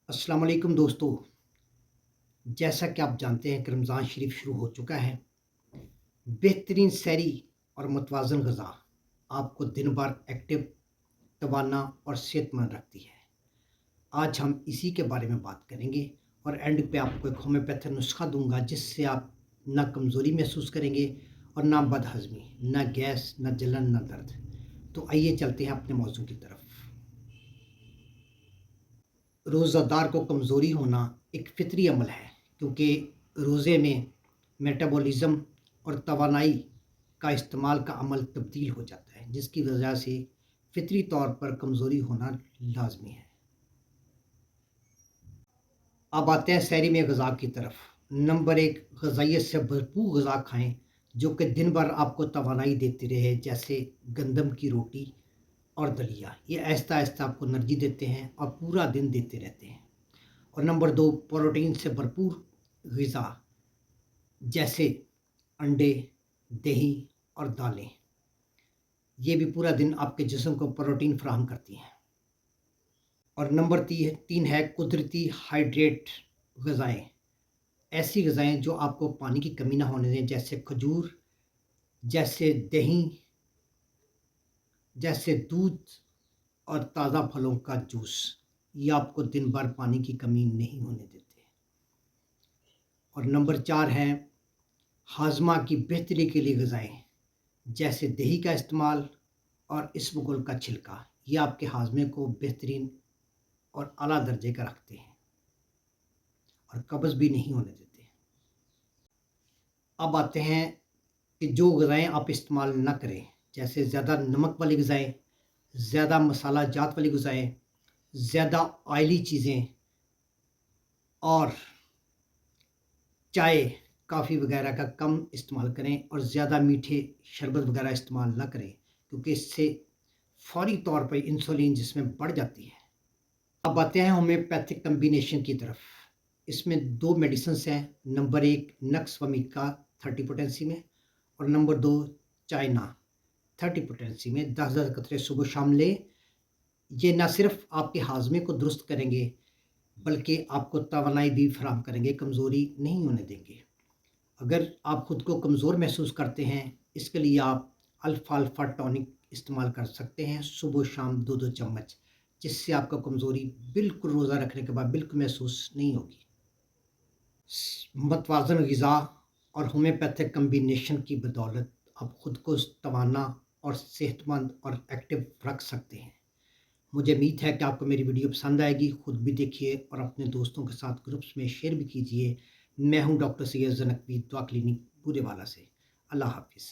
अस्सलाम वालेकुम दोस्तों। जैसा कि आप जानते हैं कि रमज़ान शरीफ शुरू हो चुका है। बेहतरीन सैरी और मुतवाज़न ग़िज़ा आपको दिन भर एक्टिव, तवाना और सेहतमंद रखती है। आज हम इसी के बारे में बात करेंगे और एंड पे आपको एक होम्योपैथिक नुस्खा दूँगा जिससे आप ना कमज़ोरी महसूस करेंगे और ना बदहज़मी, ना गैस, ना जलन, ना दर्द। तो आइए चलते हैं अपने मौज़ू की तरफ। रोज़ादार को कमज़ोरी होना एक फ़ितरी अमल है, क्योंकि रोज़े में मेटाबॉलिज़्म और तवानाई का इस्तेमाल का अमल तब्दील हो जाता है, जिसकी वजह से फ़ितरी तौर पर कमज़ोरी होना लाज़मी है। अब आते हैं सहरी में ग़िज़ा की तरफ। नंबर 1, ग़िज़ाइयत से भरपूर ग़िज़ा खाएँ, जो कि दिन भर आपको तवानाई देती रहे, जैसे गंदम की रोटी और दलिया। ये आहिस्ता-आहिस्ता आपको एनर्जी देते हैं और पूरा दिन देते रहते हैं। और नंबर 2, प्रोटीन से भरपूर ग़िज़ा, जैसे अंडे, दही और दालें। ये भी पूरा दिन आपके जिस्म को प्रोटीन फ़राहम करती हैं। और नंबर 3 है कुदरती हाइड्रेट ग़िज़ाएँ। ऐसी ग़िज़ाएँ जो आपको पानी की कमी ना होने दें, जैसे खजूर, जैसे दही, जैसे दूध और ताज़ा फलों का जूस। ये आपको दिन भर पानी की कमी नहीं होने देते। और नंबर 4 है हाज़मा की बेहतरी के लिए ग़िज़ाएँ, जैसे दही का इस्तेमाल और इसबगोल का छिलका। ये आपके हाज़मे को बेहतरीन और आला दर्जे का रखते हैं और कब्ज़ भी नहीं होने देते। अब आते हैं कि जो ग़िज़ाएँ आप इस्तेमाल ना करें, जैसे ज़्यादा नमक वाली ग़िज़ाएँ, ज़्यादा मसाला जात वाली ग़िज़ाएँ, ज़्यादा ऑयली चीज़ें और चाय, कॉफ़ी वगैरह का कम इस्तेमाल करें और ज़्यादा मीठे शरबत वगैरह इस्तेमाल ना करें, क्योंकि इससे फ़ौरी तौर पर इंसुलिन जिसमें बढ़ जाती है। अब आते हैं होम्योपैथिक कॉम्बिनेशन की तरफ। इसमें 2 मेडिसिन्स हैं। नंबर 1 नक्स वमिका 30 पोटेंसी में और नंबर 2 चाइना 30 पोटेंसी में 10-10 कतरे सुबह शाम लें। ये ना सिर्फ़ आपके हाज़मे को दुरुस्त करेंगे, बल्कि आपको तवानाई भी फराहम करेंगे, कमज़ोरी नहीं होने देंगे। अगर आप खुद को कमज़ोर महसूस करते हैं, इसके लिए आप अल्फ़ा-अल्फ़ा टॉनिक इस्तेमाल कर सकते हैं, सुबह-शाम 2-2 चम्मच, जिससे आपको कमज़ोरी बिल्कुल रोज़ा रखने के बाद बिल्कुल महसूस नहीं होगी। मतवाज़न ग़िज़ा और होम्योपैथिक कॉम्बिनेशन की बदौलत आप खुद को तवाना और सेहतमंद और एक्टिव रख सकते हैं। मुझे उम्मीद है कि आपको मेरी वीडियो पसंद आएगी। खुद भी देखिए और अपने दोस्तों के साथ ग्रुप्स में शेयर भी कीजिए। मैं हूँ डॉक्टर सैयद ज़ैन नकवी, दुआ क्लिनिक बूरेवाला से। अल्लाह हाफ़िज़।